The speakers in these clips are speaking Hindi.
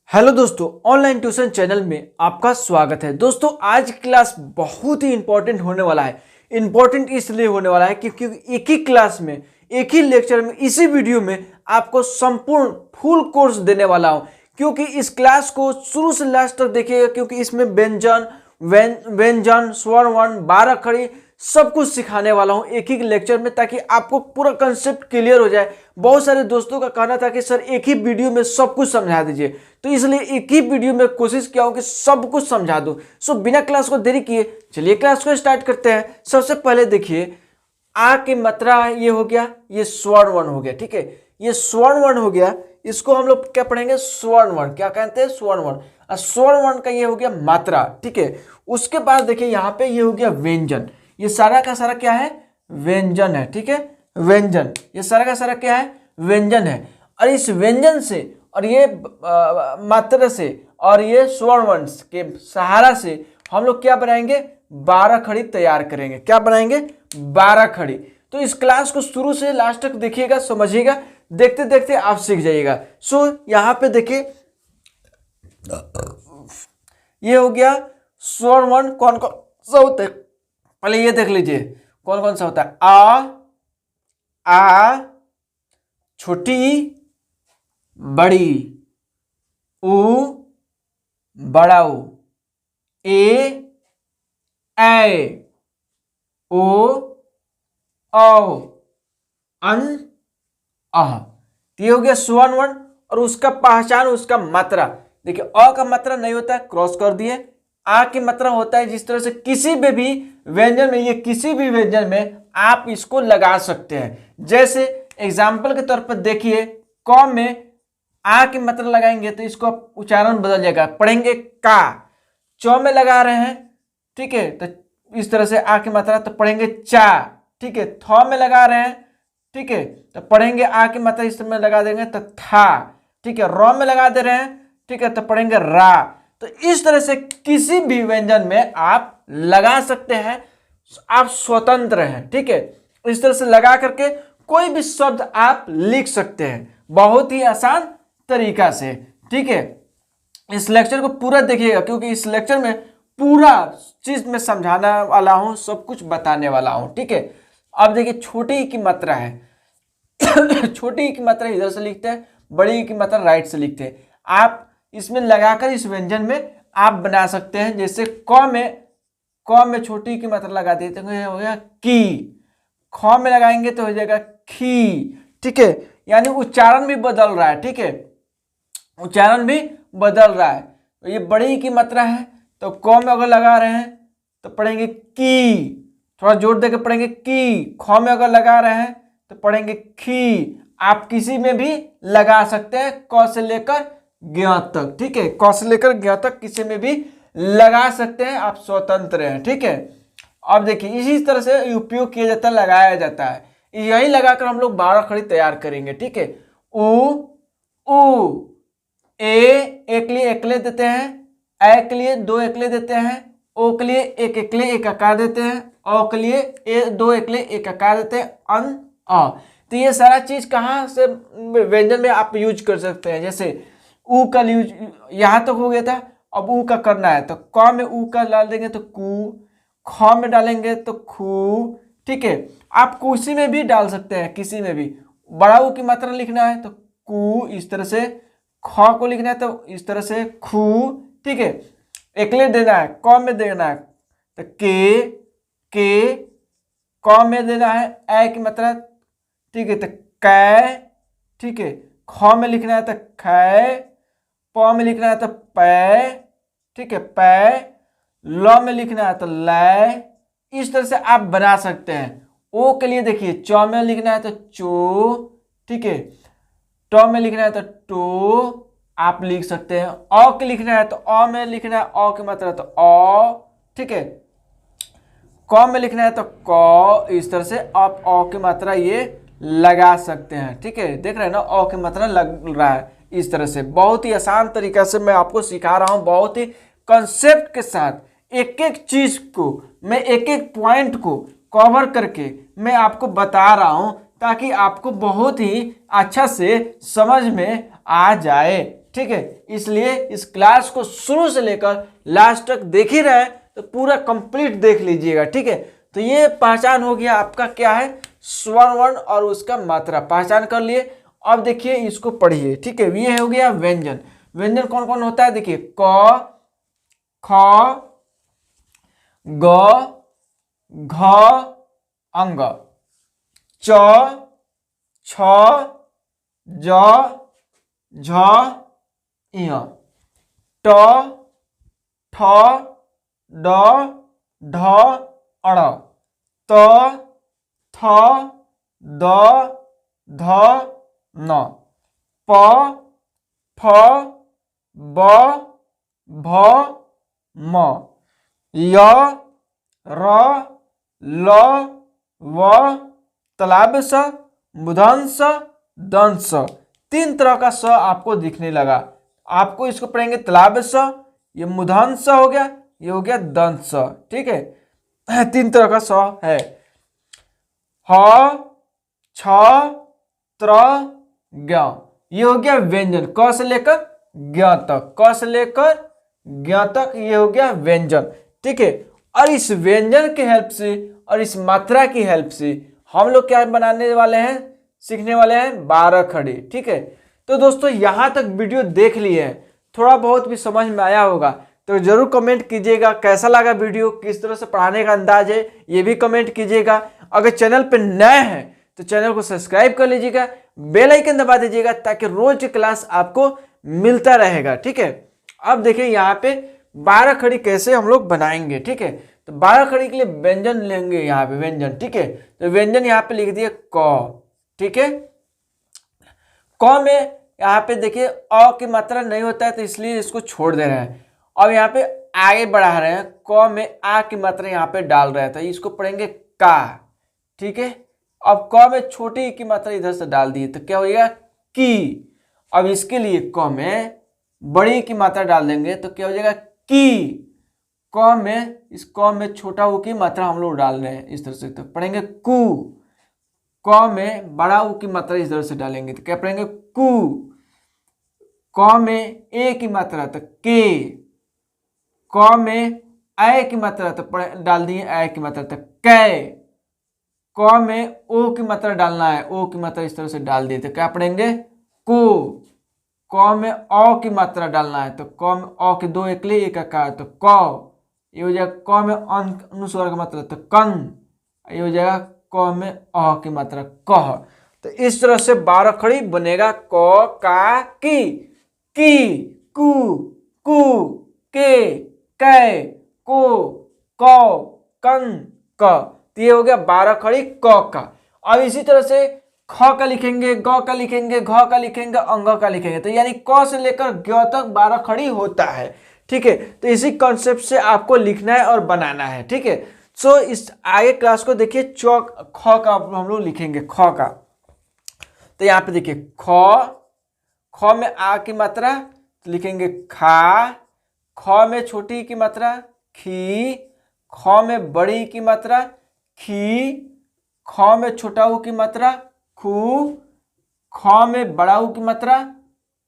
हेलो दोस्तों, ऑनलाइन ट्यूशन चैनल में आपका स्वागत है। दोस्तों, आज क्लास बहुत ही इंपॉर्टेंट होने वाला है। इंपॉर्टेंट इसलिए होने वाला है क्योंकि एक ही क्लास में, एक ही लेक्चर में, इसी वीडियो में आपको संपूर्ण फुल कोर्स देने वाला हूं। क्योंकि इस क्लास को शुरू से लास्ट तक देखिएगा, क्योंकि इसमें व्यंजन, स्वर वर्ण, 12 खड़ी सब कुछ सिखाने वाला हूं एक ही लेक्चर में, ताकि आपको पूरा कंसेप्ट क्लियर हो जाए। बहुत सारे दोस्तों का कहना था कि सर एक ही वीडियो में सब कुछ समझा दीजिए, तो इसलिए एक ही वीडियो में कोशिश किया हूं कि सब कुछ समझा दूं। सो बिना क्लास को देरी किए चलिए क्लास को स्टार्ट करते हैं। सबसे पहले देखिए, आ की मात्रा ये हो गया, ये स्वर्ण वर्ण हो गया। ठीक है, ये स्वर्ण वर्ण हो गया, इसको हम लोग क्या पढ़ेंगे? स्वर्ण वर्ण। क्या कहते हैं? स्वर्ण वर्ण। स्वर्ण वर्ण का ये हो गया मात्रा। ठीक है, उसके बाद देखिए यहाँ पे ये हो गया व्यंजन। ये सारा का सारा क्या है? व्यंजन है। ठीक है, व्यंजन, ये सारा का सारा क्या है? व्यंजन है। और इस व्यंजन से और ये मात्रा से और ये स्वर्ण वर्ण के सहारा से हम लोग क्या बनाएंगे? 12 खड़ी तैयार करेंगे। क्या बनाएंगे? 12 खड़ी। तो इस क्लास को शुरू से लास्ट तक देखिएगा, समझिएगा, देखते देखते आप सीख जाइएगा। सो यहां पे देखिए, ये हो गया स्वर्ण वर्ण। कौन कौन सा होता है पहले ये देख लीजिए, कौन कौन सा होता है? आ छोटी बड़ी, उ बड़ा उ, ए ओ औ, अन अह। ये हो गया स्वर्ण वर्ण। और उसका पहचान, उसका मात्रा देखिए, अ का मात्रा नहीं होता है, क्रॉस कर दिए। आ की मात्रा होता है। जिस तरह से किसी भी व्यंजन में, ये किसी भी व्यंजन में आप इसको लगा सकते हैं। जैसे एग्जाम्पल के तौर पर देखिए, क में आ की मात्रा लगाएंगे तो इसको उच्चारण बदल जाएगा, पढ़ेंगे का। चौ में लगा रहे हैं, ठीक है, तो इस तरह से आ की मात्रा, तो पढ़ेंगे चा। ठीक है, थ में लगा रहे हैं, ठीक है, तो पढ़ेंगे आ की मात्रा इस तरह में लगा देंगे तो था। ठीक है, र में लगा दे रहे हैं, ठीक है, तो पढ़ेंगे रा। तो इस तरह से किसी भी व्यंजन में आप लगा सकते हैं, आप स्वतंत्र हैं। ठीक है, इस तरह से लगा करके कोई भी शब्द आप लिख सकते हैं, बहुत ही आसान तरीका से। ठीक है, इस लेक्चर को पूरा देखिएगा, क्योंकि इस लेक्चर में पूरा चीज में समझाने वाला हूं, सब कुछ बताने वाला हूं। ठीक है, अब देखिए, छोटी ई की मात्रा है। छोटी ई की मात्रा इधर से लिखते हैं, बड़ी ई की मात्रा राइट से लिखते हैं। आप इसमें लगाकर इस व्यंजन में आप बना सकते हैं। जैसे क में छोटी ई की मात्रा लगा देते हैं, हो गया की। ख में लगाएंगे तो हो जाएगा खी। ठीक है, यानी उच्चारण भी बदल रहा है। ठीक है, उच्चारण भी बदल रहा है। तो ये बड़ी ई की मात्रा है, तो क में अगर लगा रहे हैं तो पढ़ेंगे की, थोड़ा जोर देकर पढ़ेंगे की। ख में अगर लगा रहे हैं तो पढ़ेंगे खी। आप किसी में भी लगा सकते हैं, क से लेकर ज्ञ तक। ठीक है, क से लेकर ज्ञ तक किसी में भी लगा सकते हैं, आप स्वतंत्र हैं। ठीक है, अब देखिए, इसी तरह से उपयोग किया जाता है, लगाया जाता है। यही लगाकर हम लोग 12 खड़ी तैयार करेंगे। ठीक है, उ ए के लिए एकले देते हैं, ए के लिए 2 एकले देते हैं, ओ के लिए एक एकले एक आकार देते हैं, औ के लिए 2 एकले एक आकार देते हैं, अन अ। तो ये सारा चीज कहाँ से व्यंजन में आप यूज कर सकते हैं। जैसे उ का यूज यहाँ तक हो गया था, अब उ का करना है तो क में उ का डाल देंगे तो कु, ख में डालेंगे तो खू। ठीक है, आप किसी में भी डाल सकते हैं, किसी में भी। बड़ा उ की मात्रा लिखना है तो कु, इस तरह से। ख को लिखना है तो इस तरह से खू। ठीक है, एकले देना है, क में देना है तो के, क में देना है ए की मात्रा। ठीक है, तो कै। ठीक है, ख में लिखना है तो खै, प में लिखना है तो पै। ठीक है, पै। ल में लिखना है तो लै। इस तरह से आप बना सकते हैं। ओ के लिए देखिए, च में लिखना है तो चो। ठीक है, ट में लिखना है तो टो, आप लिख सकते हैं। अ के लिखना है तो अ में लिखना है, अ की मात्रा तो अ। ठीक है, क में लिखना है तो क। इस तरह से आप अ की मात्रा ये लगा सकते हैं। ठीक है, देख रहे हैं ना, अ की मात्रा लग रहा है। इस तरह से बहुत ही आसान तरीका से मैं आपको सिखा रहा हूं, बहुत ही कंसेप्ट के साथ। एक एक चीज को मैं, एक एक पॉइंट को कवर करके मैं आपको बता रहा हूं, ताकि आपको बहुत ही अच्छा से समझ में आ जाए। ठीक है। इसलिए इस क्लास को शुरू से लेकर लास्ट तक देख ही रहे हैं तो पूरा कंप्लीट देख लीजिएगा, ठीक है। तो ये पहचान हो गया आपका क्या है, स्वर वर्ण और उसका मात्रा पहचान कर लिए। अब देखिए इसको पढ़िए, ठीक है। ये हो गया व्यंजन। व्यंजन कौन कौन होता है, देखिए क, ख, ग, घ, अंग, च, छ, ज, झ, ञ, ट, ठ, ड, ढ, अण, त, थ, द, ध, न, प, फ, ब, भ, म, य, र, ल, व, तालव्य स, मूर्धन्य स, दंत स। तीन तरह का स आपको दिखने लगा। आपको इसको पढ़ेंगे तालव्य स, ये मूर्धन्य स हो गया, ये हो गया दंत स, ठीक है। तीन तरह का स है। ह, छ, त्र, ज्ञ, ये हो गया व्यंजन। क से लेकर ज्ञ तक, क से लेकर ज्ञ तक ये हो गया व्यंजन, ठीक है। और इस व्यंजन की हेल्प से और इस मात्रा की हेल्प से हम लोग क्या बनाने वाले हैं, सीखने वाले हैं 12 खड़ी, ठीक है। तो दोस्तों यहाँ तक वीडियो देख लिए हैं, थोड़ा बहुत भी समझ में आया होगा तो जरूर कमेंट कीजिएगा कैसा लगा वीडियो, किस तरह से पढ़ाने का अंदाज है ये भी कमेंट कीजिएगा। अगर चैनल पर नए हैं तो चैनल को सब्सक्राइब कर लीजिएगा, बेल आइकन दबा दीजिएगा ताकि रोज की क्लास आपको मिलता रहेगा, ठीक है। अब देखिए यहाँ पे 12 खड़ी कैसे हम लोग बनाएंगे, ठीक है। तो 12 खड़ी के लिए व्यंजन लेंगे, यहाँ पे व्यंजन, ठीक है। तो व्यंजन यहाँ पे लिख दिए क, ठीक है। क में यहाँ पे देखिए अ की मात्रा नहीं होता है तो इसलिए इसको छोड़ दे रहे हैं। अब यहाँ पे आगे बढ़ा रहे हैं, क में आ की मात्रा यहाँ पे डाल रहे हैं तो इसको पढ़ेंगे का, ठीक है। अब क में छोटी की मात्रा इधर से डाल दिए तो क्या हो जाएगा की। अब इसके लिए क में बड़ी की मात्रा डाल देंगे तो क्या हो जाएगा की। क में इस क में छोटा ऊ की मात्रा हम लोग डाल रहे हैं इस तरह से तो पढ़ेंगे कु। क में बड़ा ऊ की मात्रा इस तरह से डालेंगे तो क्या पढ़ेंगे कु। क में ए की मात्रा तो के। क में ए की मात्रा तो डाल दिए ए की मात्रा तो कै। क में ओ की मात्रा डालना है, ओ की मात्रा इस तरह से डाल दिए तो क्या पढ़ेंगे को। क में अ की मात्रा डालना है तो क में अ के दो एकले एक आकार तो क। ये हो जाएगा क में अनुस्वार का मात्रा तो कन। ये हो जाएगा क में अ की मात्रा कह। तो इस तरह से 12 खड़ी बनेगा क, का, की, कु, कु, के, कै, को, कौ, कं, क। तो ये हो गया 12 खड़ी क का। अब इसी तरह से ख का लिखेंगे, ग का लिखेंगे, घ का लिखेंगे, अंग का लिखेंगे तो यानी क से लेकर ज्ञ तक 12 खड़ी होता है, ठीक है। तो इसी कॉन्सेप्ट से आपको लिखना है और बनाना है, ठीक है। सो इस आगे क्लास को देखिए चौक ख का हम लोग लिखेंगे, ख का। तो यहाँ पे देखिए ख में आ की मात्रा तो लिखेंगे खा। ख में छोटी की मात्रा खी। ख में बड़ी की मात्रा खी। ख में छोटा ऊ की मात्रा खू। ख में बड़ा ऊ की मात्रा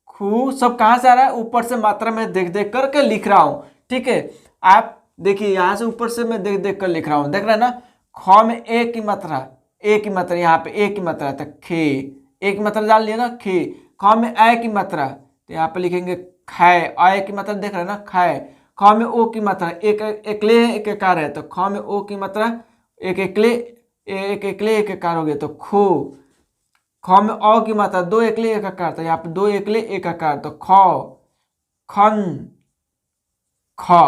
खू। सब कहाँ से आ रहा है, ऊपर से मात्रा में देख देख करके लिख रहा हूं, ठीक है। आप देखिए यहां से ऊपर से मैं देख देख कर लिख रहा हूं, देख रहे हैं ना। ख में ए की मात्रा, ए की मात्रा यहाँ पे ए की मात्रा तो खे, ए की मात्रा डाल लिया ना खे। ख में ए की मात्रा तो यहाँ पे लिखेंगे खै, ए की मात्रा देख रहे हैं ना खै। ख में ओ की मात्रा एक एकले है एक एकार है तो ख में ओ की मात्रा एक एकले एक एकार हो गया तो खो। ख में अ की मात्रा दो एकले एक आकार तो यहाँ पे दो एकले एक आकार तो ख, खन, ख,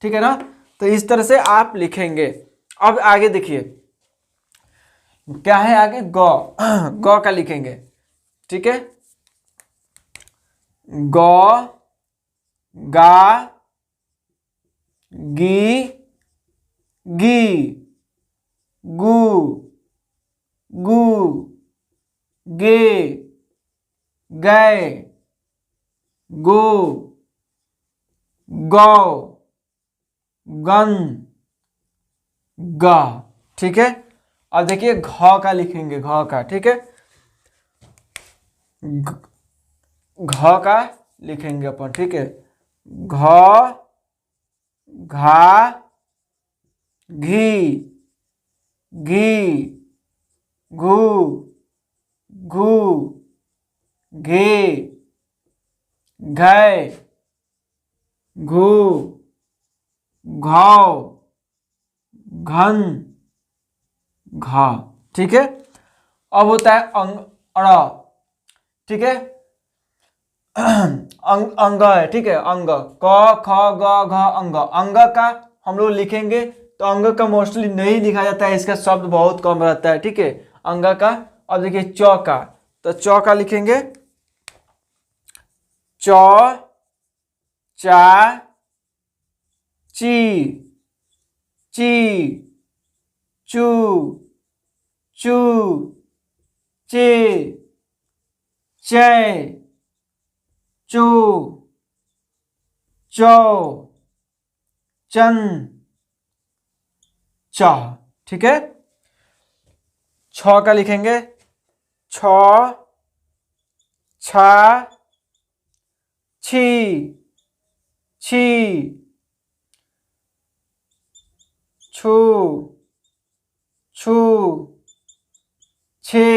ठीक है ना। तो इस तरह से आप लिखेंगे। अब आगे देखिए क्या है, आगे ग ग का लिखेंगे, ठीक है। ग, गा, गी, गी, गु, गु, गे, गै, गो, गौ, गन, गा, ठीक है। अब देखिए घ का लिखेंगे, घ का, ठीक है। घ का लिखेंगे अपन, ठीक है। घ, घा, घी, घी, घू, घू, घे, घै, घू, घौ, घन, घा, ठीक है। अब होता है अंग, अण, ठीक है। अंग है, ठीक है। अंग, क, ख, ग, घ, अंग। अंग का हम लोग लिखेंगे तो अंग का मोस्टली नहीं लिखा जाता है, इसका शब्द बहुत कम रहता है, ठीक है, अंग का। अब देखिए च का, तो च का लिखेंगे च, चा, ची, ची, चू, चू, चे, चे, चो, चौ, चन, चाह, ठीक है। छ का लिखेंगे छ, छा, छी, छी, छू, छू, छे,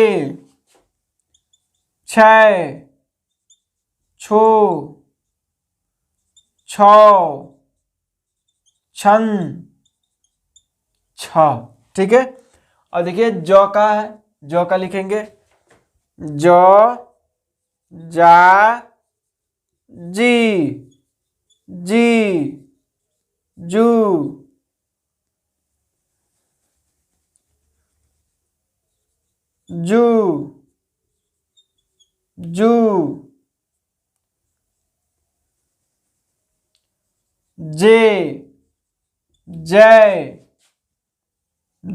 छै, छो, छौ, छन, छ, ठीक है। और देखिए ज का है, ज का लिखेंगे ज, जा, जी, जी, जू, जू, जू, जे, जय,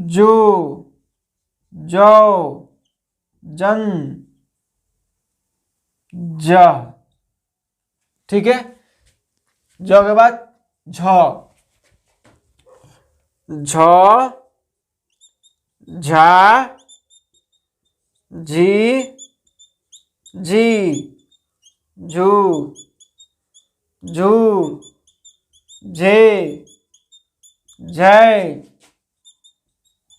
जो, जौ, जन, ज, ठीक है। ज के बाद झ, झ, झा, झी, झी, झू, झू, झे, झै,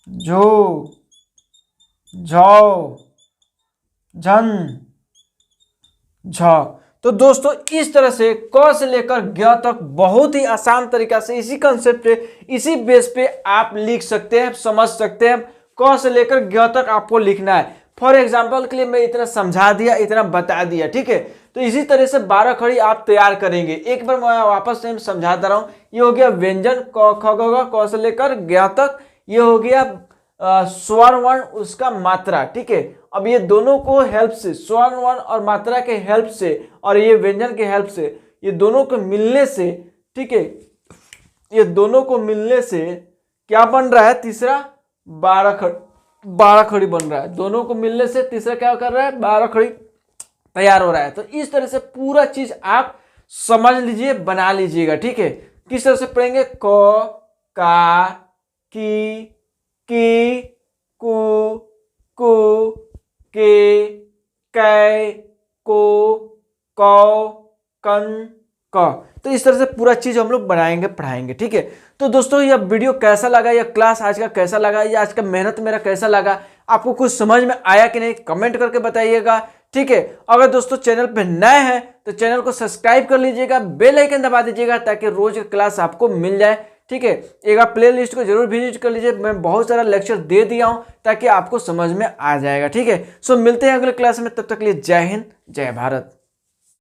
झो, झौ, झन, झ। तो दोस्तों इस तरह से क से लेकर ज्ञ तक बहुत ही आसान तरीका से इसी कंसेप्ट पे, इसी बेस पे आप लिख सकते हैं, समझ सकते हैं। क से लेकर ज्ञ तक आपको लिखना है। फॉर एग्जाम्पल के लिए मैं इतना समझा दिया, इतना बता दिया, ठीक है। तो इसी तरह से 12 खड़ी आप तैयार करेंगे। एक बार मैं वापस से समझाता रहा हूँ। ये हो गया व्यंजन क, ख, ग, घ, क से लेकर ज्ञ तक। ये हो गया स्वर वर्ण उसका मात्रा, ठीक है। अब ये दोनों को हेल्प से, स्वर वर्ण और मात्रा के हेल्प से और ये व्यंजन के हेल्प से, ये दोनों को मिलने से, ठीक है, ये दोनों को मिलने से क्या बन रहा है? तीसरा 12 खड़ी बन रहा है। दोनों को मिलने से तीसरा क्या कर रहा है? 12 खड़ी तैयार हो रहा है। तो इस तरह से पूरा चीज आप समझ लीजिए, बना लीजिएगा, ठीक है। किस तरह से पढ़ेंगे? क, का, की, कु, के, कै, को, कौ, कन, क। तो इस तरह से पूरा चीज हम लोग बनाएंगे, पढ़ाएंगे, ठीक है। तो दोस्तों यह वीडियो कैसा लगा, यह क्लास आज का कैसा लगा, या आज का मेहनत मेरा कैसा लगा, आपको कुछ समझ में आया कि नहीं, कमेंट करके बताइएगा, ठीक है। अगर दोस्तों चैनल पे नए हैं तो चैनल को सब्सक्राइब कर लीजिएगा, बेल आइकन दबा दीजिएगा ताकि रोज की क्लास आपको मिल जाए, ठीक है। एक बार प्ले लिस्ट को जरूर विजिट कर लीजिए, मैं बहुत सारा लेक्चर दे दिया हूं ताकि आपको समझ में आ जाएगा, ठीक है। सो मिलते हैं अगले क्लास में, तब तक के लिए जय हिंद, जय भारत।